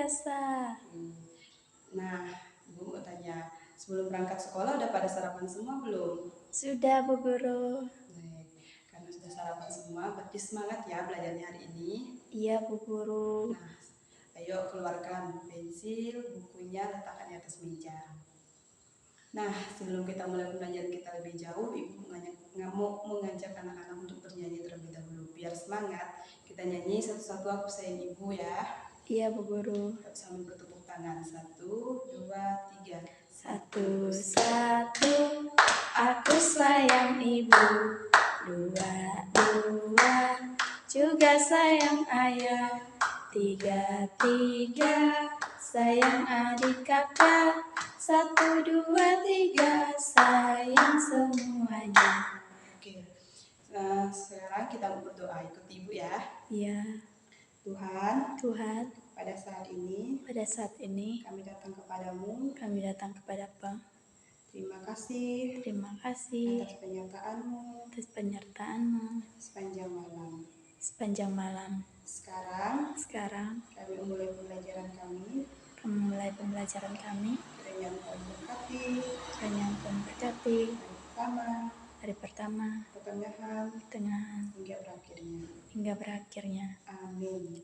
biasa. Nah, Ibu mau tanya, sebelum berangkat sekolah udah pada sarapan semua belum? Sudah, Bu Guru. Baik, karena sudah sarapan semua, berarti semangat ya belajarnya hari ini. Iya, Bu Guru. Nah, ayo keluarkan pensil, bukunya, letakkan di atas meja. Nah, sebelum kita mulai pembelajaran kita lebih jauh, Ibu mau mengajak anak-anak untuk bernyanyi terlebih dahulu. Biar semangat, kita nyanyi satu-satu aku sayang Ibu ya. Iya, Bu Guru. Sambil bertepuk tangan. 1, 2, 3. 1, 1, aku sayang ibu. 2, 2, juga sayang ayah. 3, 3, sayang adik kakak. 1, 2, 3, sayang semuanya. Oke. Nah, sekarang kita mau berdoa, ikut Ibu ya. Iya. Tuhan, pada saat ini kami datang kepadamu. Terima kasih atas penyertaan-Mu sepanjang malam. Sekarang kami memulai pembelajaran kami. Kiranya Engkau memberkati hari pertama, pertengahan, hingga berakhirnya. Amin.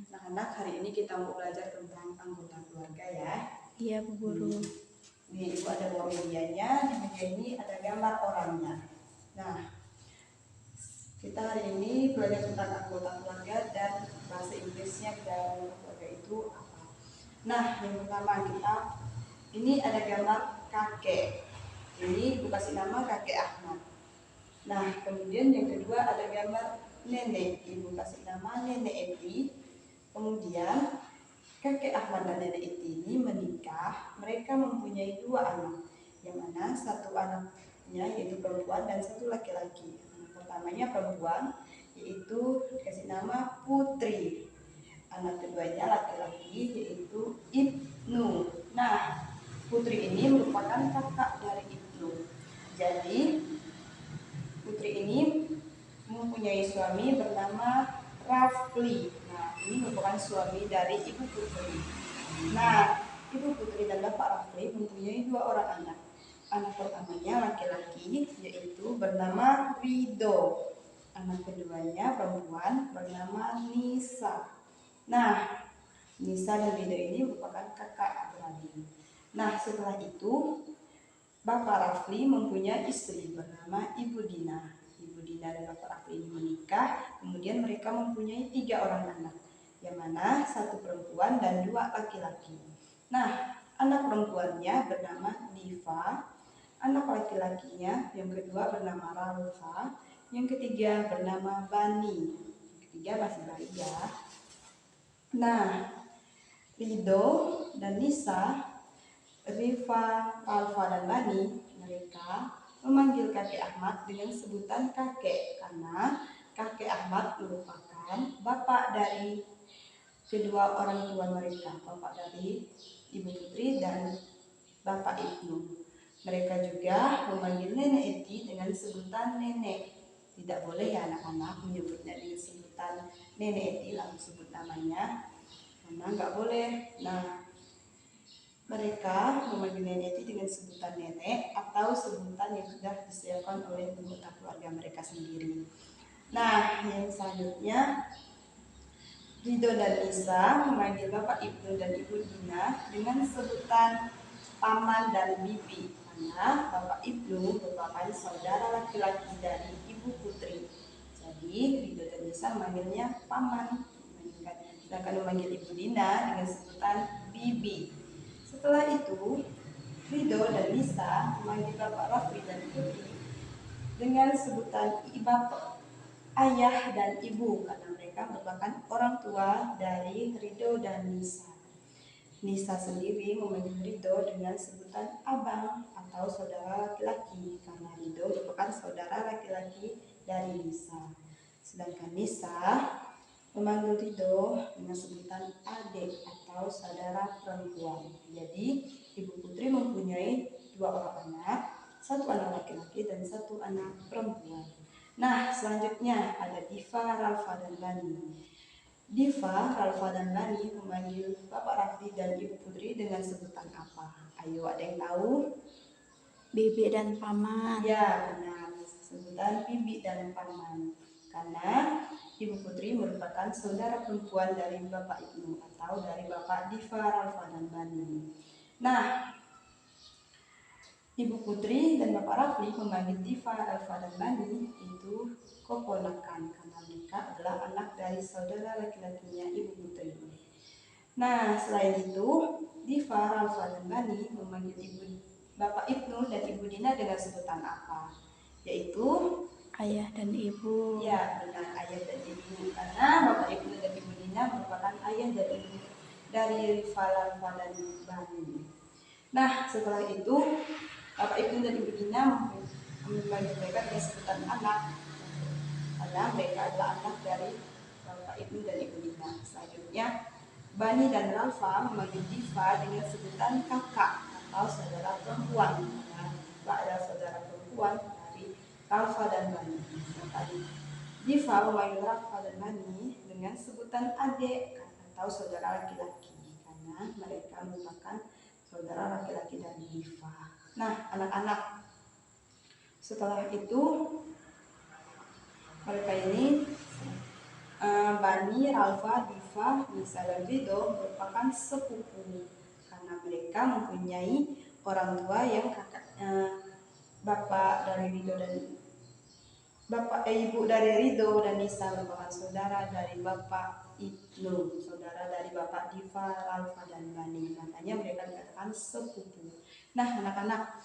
Anak-anak, hari ini kita mau belajar tentang anggota keluarga ya. Iya, Bu Guru. Ini Ibu ada bawa medianya, di media ini ada gambar orangnya. Nah, kita hari ini belajar tentang anggota keluarga dan bahasa Inggrisnya dari keluarga itu apa. Nah, yang pertama ini ada gambar kakek. Ini Ibu kasih nama kakek Ahmad. Nah, kemudian yang kedua ada gambar nenek. Ibu kasih nama nenek Eti. Kemudian kakek Ahmad dan nenek Eti ini menikah. Mereka mempunyai 2 anak. Yang mana satu anaknya yaitu perempuan dan satu laki-laki. Anak pertamanya perempuan, yaitu dikasih nama Putri. Anak keduanya laki-laki, yaitu Ibnu. Nah, Putri ini merupakan kakak dari Ibnu. Jadi Putri ini mempunyai suami bernama Rafli. Nah, ini merupakan suami dari Ibu Putri. Nah, Ibu Putri dan Bapak Rafli mempunyai 2 orang anak. Anak pertamanya laki-laki, yaitu bernama Rido. Anak keduanya perempuan bernama Nisa. Nah, Nisa dan Rido ini merupakan kakak beradik. Nah, setelah itu Bapak Rafli mempunyai istri bernama Ibu Dina. Ibu Dina dan Bapak Rafli ini menikah, kemudian mereka mempunyai 3 orang anak, yang mana 1 perempuan dan 2 laki-laki. Nah, anak perempuannya bernama Diva, anak laki-lakinya yang kedua bernama Ralfa, yang ketiga bernama Bani. Yang ketiga masih bayi ya. Nah, Rido dan Nisa, Riva, Alfa, dan Bani, mereka memanggil kakek Ahmad dengan sebutan kakek karena kakek Ahmad merupakan bapak dari kedua orang tua mereka, bapak dari Ibu Putri dan Bapak Ibnu. Mereka juga memanggil nenek Eti dengan sebutan nenek. Tidak boleh ya anak-anak menyebutnya dengan sebutan nenek Eti, langsung sebut namanya, karena nggak boleh. Nah, mereka memanggil nenek Eti dengan sebutan nenek atau sebutan yang sudah disiapkan oleh anggota keluarga mereka sendiri. Nah, yang selanjutnya Rido dan Nisa memanggil Bapak Ibnu dan Ibu Dina dengan sebutan paman dan bibi, karena Bapak Ibnu merupakan saudara laki-laki dari Ibu Putri. Jadi Rido dan Nisa memanggilnya paman, sedangkan memanggil Ibu Dina dengan sebutan bibi. Setelah itu, Rido dan Nisa memanggil Bapak Rafli dan Putri dengan sebutan ayah dan ibu, karena mereka merupakan orang tua dari Rido dan Nisa. Nisa sendiri memanggil Rido dengan sebutan abang atau saudara laki-laki, karena Rido merupakan saudara laki-laki dari Nisa. Sedangkan Nisa memanggil Rido dengan sebutan adik atau saudara perempuan. Jadi Ibu Putri mempunyai 2 orang anak, 1 anak laki-laki dan 1 anak perempuan. Nah, selanjutnya ada Diva, Ralfa, dan Bani. Diva, Ralfa, dan Bani memanggil Bapak Rafli dan Ibu Putri dengan sebutan apa? Ayo, ada yang tahu? Bibi dan paman. Ya, benar. Sebutan bibi dan paman. Karena Ibu Putri merupakan saudara perempuan dari Bapak Ibnu atau dari Bapak Diva, Ralfa, dan Bani. Nah, Ibu Putri dan Bapak Rafli memanggil Diva, Ralfa, dan Bani itu keponakan karena mereka adalah anak dari saudara laki-lakinya Ibu Putri. Nah, selain itu, Diva, Ralfa, dan Bani memanggil Bapak Ibnu dan Ibu Dina dengan sebutan apa? Yaitu Ayah dan ibu. ya, benar, ayah dan ibu. Karena Bapak Ibnu dan Ibu Dina merupakan ayah dan ibu dari Diva, Ralfa, dan Bani. Nah, setelah itu Bapak Ibnu dan Ibu Dina memanggil mereka dengan sebutan anak karena mereka adalah anak dari Bapak Ibnu dan Ibu Dina. Selanjutnya Bani dan Ralfa memanggil Diva dengan sebutan kakak atau saudara perempuan karena Diva adalah saudara perempuan dari Ralfa dan Bani. Diva memanggil Ralfa dan Bani dengan sebutan adik atau saudara laki-laki karena mereka merupakan saudara laki-laki dari Diva. Nah, anak-anak, setelah itu mereka ini Bani, Ralfa, Diva, Nisa, dan Ridho merupakan sepupu karena mereka mempunyai orang tua yang bapak dari Ridho dan ibu dari Ridho dan Nisa merupakan saudara dari Bapak Ibnu, saudara dari Bapak Diva, Ralfa, dan Bani. Makanya mereka dikatakan sepupu. Nah, anak-anak,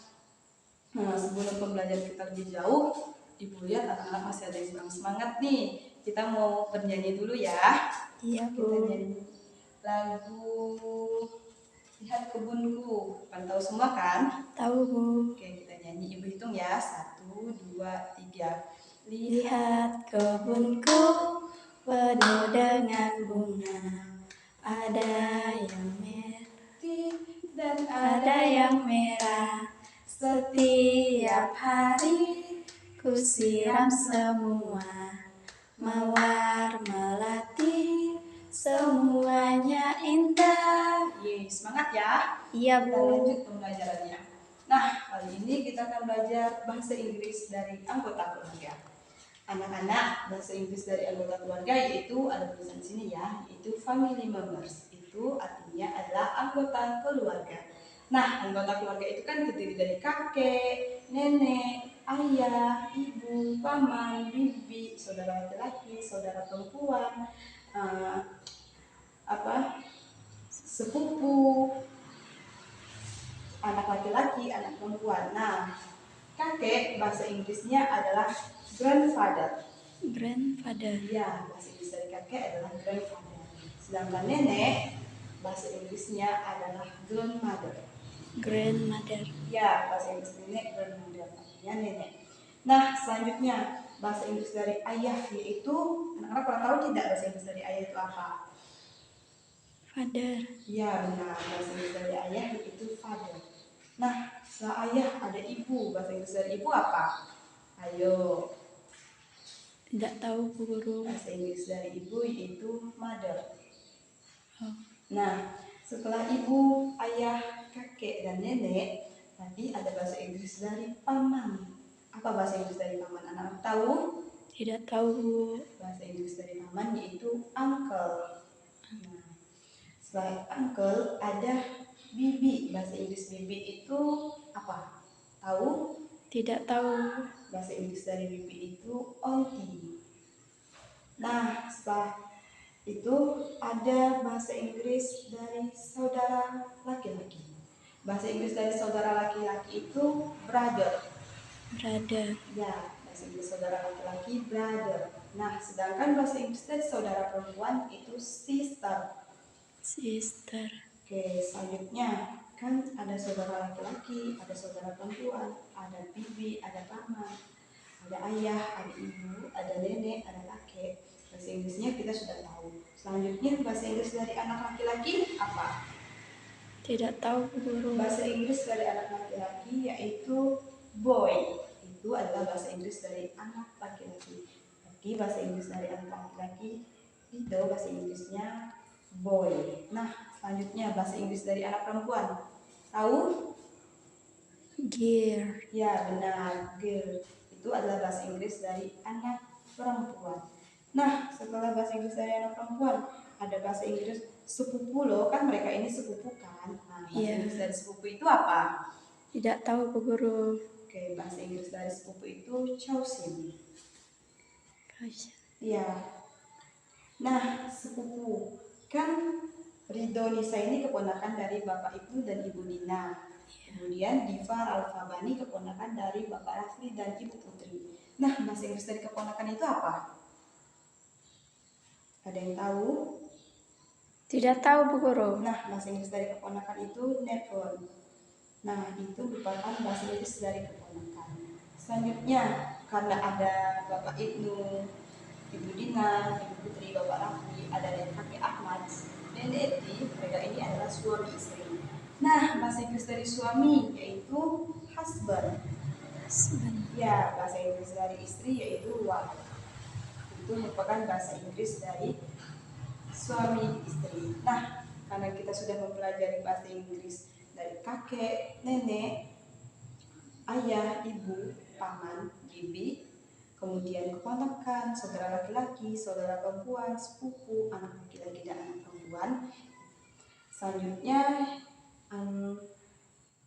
sebelum pembelajaran kita lebih jauh, Ibu lihat anak-anak masih ada yang kurang semangat nih. Kita mau bernyanyi dulu ya. Iya, Kita Bu. nyanyi lagu Lihat Kebunku. Kan tahu semua kan? Tahu, Bu. Oke, kita nyanyi. Ibu hitung ya. 1, 2, 3. Lihat kebunku penuh dengan bunga. Ada yang merah Dan ada yang merah. Setiap hari ku siram semua. Mawar melati semuanya indah. Semangat ya. Iya, Kita Bu. lanjut pembelajarannya. Nah, kali ini kita akan belajar bahasa Inggris dari anggota keluarga. Anak-anak, bahasa Inggris dari anggota keluarga yaitu ada tulisan di sini ya, yaitu family members. Itu artinya adalah anggota keluarga. Nah, anggota keluarga itu kan terdiri dari kakek, nenek, ayah, ibu, paman, bibi, saudara laki-laki, saudara perempuan, sepupu, anak laki-laki, anak perempuan. Nah, kakek bahasa Inggrisnya adalah grandfather. Grandfather. Ya, bahasa Inggris dari kakek adalah grandfather. Sedangkan nenek, bahasa Inggrisnya adalah grandmother. Grandmother. Ya, bahasa Inggris nenek, grandmother artinya nenek. Nah, selanjutnya bahasa Inggris dari ayah yaitu, anak-anak pernah tahu tidak bahasa Inggris dari ayah itu apa? Father. Ya, benar. Bahasa Inggris dari ayah yaitu father. Nah, setelah ayah ada ibu. Bahasa Inggris dari ibu apa? Ayo. Tidak tahu, Bu Guru. Bahasa Inggris dari ibu yaitu mother. Oh. Nah, setelah ibu, ayah, kakek, dan nenek, tadi ada bahasa Inggris dari paman. Apa bahasa Inggris dari paman? Anak-anak tahu? Tidak tahu, Bu. Bahasa Inggris dari paman yaitu uncle. Nah, selain uncle ada bibi. Bahasa Inggris bibi itu apa? Tahu? Tidak tahu. Bahasa Inggris dari bibi itu auntie. Nah, setelah itu ada bahasa Inggris dari saudara laki-laki. Bahasa Inggris dari saudara laki-laki itu brother. Brother. Ya, bahasa Inggris saudara laki-laki brother. Nah, sedangkan bahasa Inggris dari saudara perempuan itu sister. Sister. Oke, selanjutnya kan ada saudara laki-laki, ada saudara perempuan, ada bibi, ada paman, ada ayah, ada ibu, ada nenek, ada kakek. Bahasa Inggrisnya kita sudah tahu. Selanjutnya bahasa Inggris dari anak laki-laki apa? Tidak tahu, Bu Guru. Bahasa Inggris dari anak laki-laki yaitu boy. Itu adalah bahasa Inggris dari anak laki-laki. Jadi bahasa Inggris dari anak laki-laki Ridho bahasa Inggrisnya boy. Nah, selanjutnya bahasa Inggris dari anak perempuan. Tahu? Girl. Ya, benar. Girl. Itu adalah bahasa Inggris dari anak perempuan. Nah, setelah bahasa Inggris dari anak perempuan, ada bahasa Inggris sepupu loh. Kan mereka ini sepupu kan? Nah, bahasa Iya. Inggris dari sepupu itu apa? Tidak tahu, Bu Guru. Oke, bahasa Inggris dari sepupu itu chosen. Iya. Nah, sepupu. Kan Ridho Nisa ini keponakan dari Bapak Ibnu dan Ibu Nina. Kemudian Diva Alfabani keponakan dari Bapak Rafli dan Ibu Putri. Nah, bahasa Inggris dari keponakan itu apa? Ada yang tahu? Tidak tahu, Bu Guru. Nah, bahasa Inggris dari keponakan itu nephew. Nah, itu merupakan bahasa Inggris dari keponakan. Selanjutnya, karena ada Bapak Ibnu, Ibu Dina, Ibu Putri, Bapak Rafli, ada kakek Ahmad, dan Eti, mereka ini adalah suami istri. Nah, bahasa Inggris dari suami yaitu husband. Ya, bahasa Inggris dari istri yaitu wife. Itu merupakan bahasa Inggris dari suami istri. Nah, karena kita sudah mempelajari bahasa Inggris dari kakek, nenek, ayah, ibu, paman, bibi, kemudian keponakan, saudara laki-laki, saudara perempuan, sepupu, anak laki-laki dan anak perempuan. Selanjutnya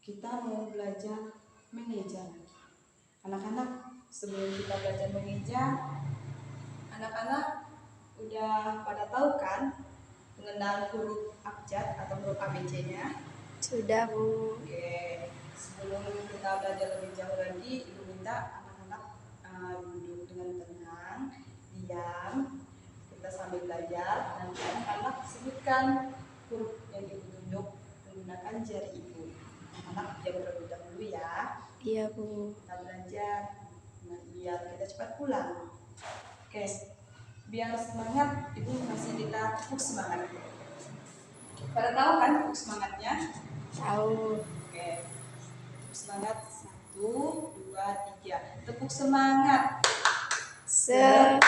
kita mau belajar mengeja. Anak-anak, sebelum kita belajar mengeja, anak-anak udah pada tahu kan mengenal huruf abjad atau huruf ABC-nya? Sudah, Bu. Oke, sebelum kita belajar lebih jauh lagi, Ibu minta anak-anak duduk dengan tenang, diam. Kita sambil belajar, nanti anak-anak sebutkan huruf yang Ibu tunjuk menggunakan jari Ibu. Anak diam terlebih dahulu ya. Iya, Bu. Kita belajar, nah, biar kita cepat pulang. Oke, biar semangat, Ibu kasih kita tepuk semangat. Pada tahu kan tepuk semangatnya? Tahu. Oke, tepuk semangat 1, 2, 3. Tepuk semangat. Semangat.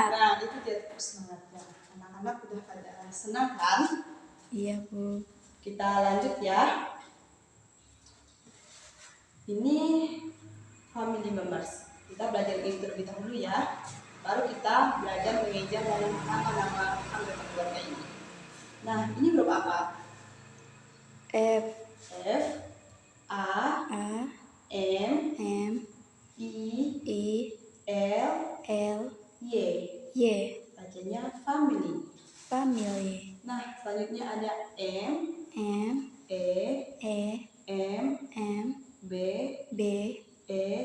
Nah, itu dia tepuk semangatnya. Anak-anak udah pada senang kan? Iya, Bu. Kita lanjut ya. Ini family members. Kita belajar ini terlebih dahulu ya. Baru kita belajar mengeja nama-nama anggota keluarga ini. Nah, ini huruf apa? F. F, A, M, I, L, Y. Bacanya family. Nah, selanjutnya ada M, E, M, B, E,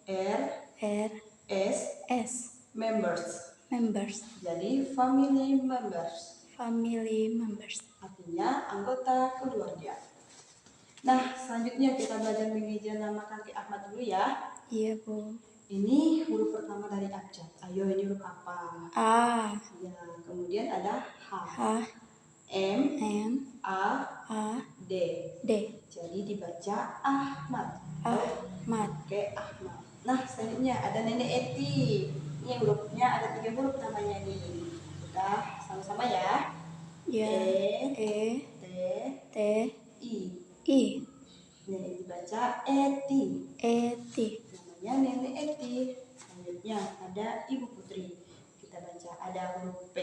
R, S, members. Jadi family members. Artinya anggota keluarga. Nah, selanjutnya kita belajar mengeja nama kakek Ahmad dulu ya. Iya, Bu. Ini huruf pertama dari abjad. Ayo, ini huruf apa? A. Ya, kemudian ada H, M, A, D. Jadi dibaca Ahmad. Oke, Ahmad. Nah, selanjutnya ada Nenek Eti. Ini hurufnya ada 3 huruf namanya nih. Kita sama-sama ya. E, T, I. Nih dibaca Eti. Namanya Nenek Eti. Selanjutnya ada Ibu Putri. Kita baca ada huruf P,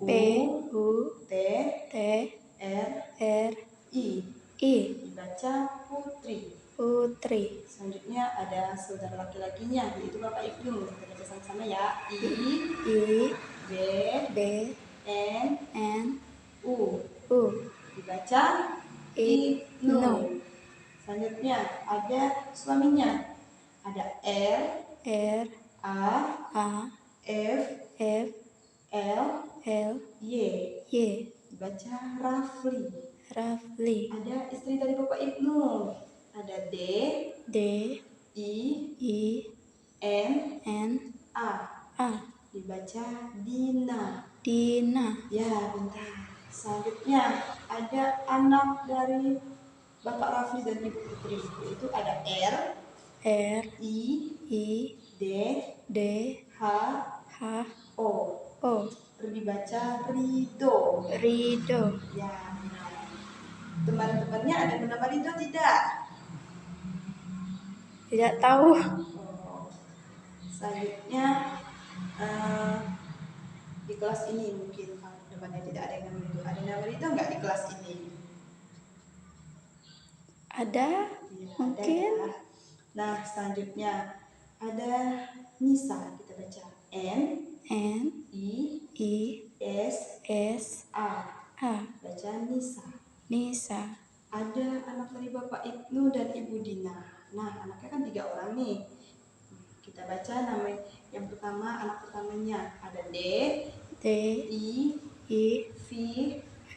U, T, R, I. Dibaca Putri. Selanjutnya ada saudara laki-lakinya yaitu Bapak Ibnu. Kita baca sama-sama ya. I, B, N, U. Dibaca Ibnu. Selanjutnya ada suaminya. Ada R, A, F, L, Y. Dibaca Rafli. Ada istri dari Bapak Ibnu. Ada D, I, N, A. Dibaca Dina. Ya, bentar. Selanjutnya ada anak dari Bapak Rafli dan Ibu Putri. Itu ada R, R, I, I, D, D, H, H, O. O. Dibaca Ridho. Ridho. Ya, benar. Teman-temannya ada yang bernama Ridho tidak? Tidak tahu. Oh. Selanjutnya eh, di kelas ini mungkin kalau temannya tidak ada yang nama Ridho. Ada yang nama Ridho nggak di kelas ini? Ada, Ya, mungkin. ada ya. Nah, selanjutnya ada Nisa. Kita baca N, N, I, I, S, S, A. A. Baca Nisa. Nisa. Ada anak dari Bapak Ibnu dan Ibu Dina. Nah, anaknya kan 3 orang nih. Kita baca nama yang pertama, anak pertamanya ada D, D, I, I, V, V,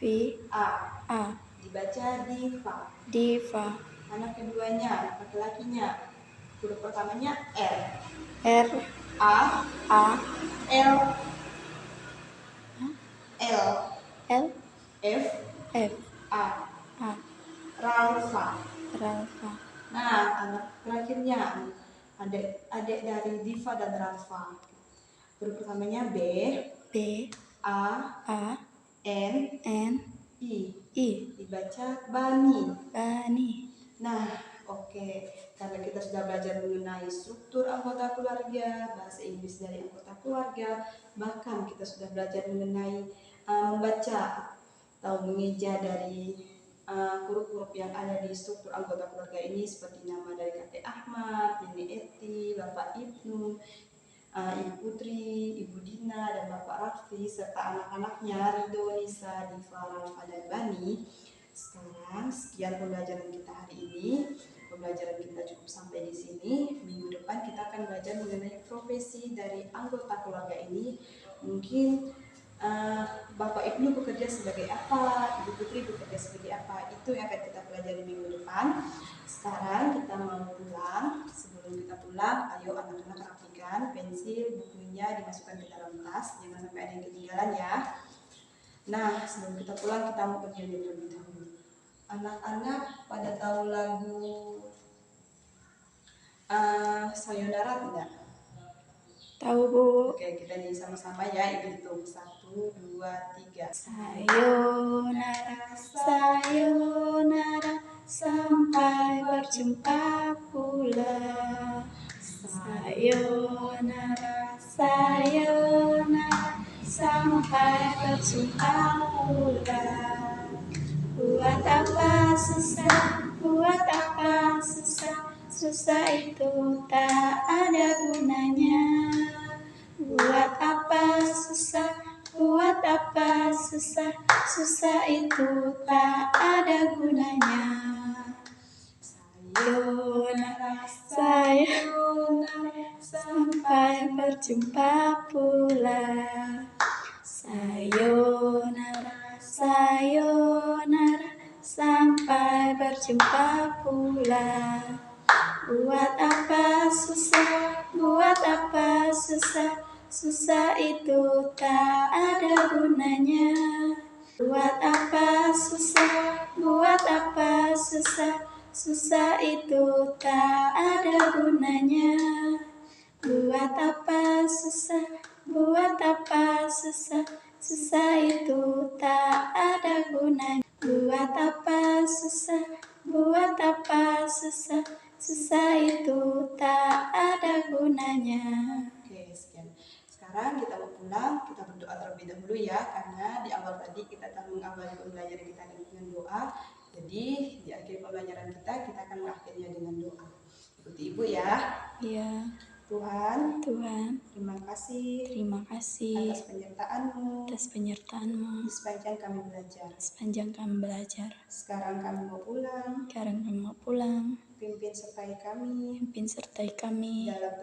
A. A. Dibaca Diva. Diva. Anak keduanya, anak laki-lakinya, huruf pertamanya R, R, A, A, L, L, L, F, F, A. A. Ralfa. Ralfa. Nah, anak terakhirnya adik dari Diva dan Ralfa. Huruf pertamanya B, B, A, A, N, N, I. I. Dibaca Bani. Bani. Nah, oke. Karena kita sudah belajar mengenai struktur anggota keluarga, bahasa Inggris dari anggota keluarga, bahkan kita sudah belajar mengenai membaca atau mengeja dari huruf-huruf yang ada di struktur anggota keluarga ini, seperti nama dari kakek Ahmad, Nenek Eti, Bapak Ibnu, Ibu Putri, Ibu Dina, dan Bapak Raffi, serta anak-anaknya Ridho, Nisa, Diva, Ralfa, dan Bani. Sekarang sekian pembelajaran kita hari ini. Pembelajaran kita cukup sampai di sini. Minggu depan kita akan belajar mengenai profesi dari anggota keluarga ini. Mungkin Bapak Ibnu bekerja sebagai apa, Ibu Putri bekerja sebagai apa, itu yang akan kita pelajari minggu depan. Sekarang kita mau pulang. Sebelum kita pulang, ayo anak-anak rapikan pensil, bukunya dimasukkan ke dalam tas, jangan sampai ada yang ketinggalan ya. Nah, sebelum kita pulang kita mau bernyanyi terlebih dahulu. Anak-anak pada tahu lagu Sayonara tidak? Tahu, Bu. Oke, kita nyanyi sama-sama ya. Ibu hitung 1, 2, 3. Sayonara, sayonara, sampai berjumpa pula. Sayonara, sayonara, sampai berjumpa pula. Buat apa susah, buat apa susah, susah itu tak ada gunanya. Buat apa susah, buat apa susah, susah itu tak ada gunanya. Sayonara, sayonara, sampai berjumpa pula. Sayonara, sayonara, sampai berjumpa pula. Buat apa susah, buat apa susah, susah itu tak ada gunanya. Buat apa susah, buat apa susah, susah itu tak ada gunanya. Buat apa susah, buat apa susah, susah itu tak ada gunanya. Buat apa susah, buat apa susah, susah itu tak ada gunanya. Oke, sekian. Sekarang kita mau pulang, kita berdoa terlebih dahulu ya, karena di awal tadi kita akan mengawali pembelajaran kita dengan doa. Jadi di akhir pembelajaran kita akan mengakhirinya dengan doa. Ikuti Ibu ya. Ya, Tuhan, terima kasih kasih atas penyertaan-Mu atas penyertaan-Mu di sepanjang kami belajar. sepanjang kami belajar. Sekarang kami mau pulang, Sekarang kami mau pulang, pimpin sertai kami pimpin sertai kami dalam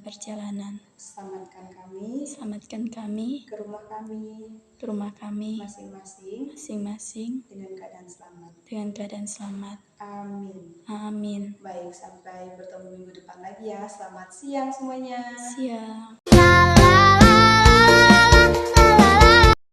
perjalanan. selamatkan Selamatkan kami kami ke rumah kami masing-masing dengan keadaan selamat. Amin. Baik, sampai bertemu minggu depan lagi ya. Selamat siang semuanya. Siang.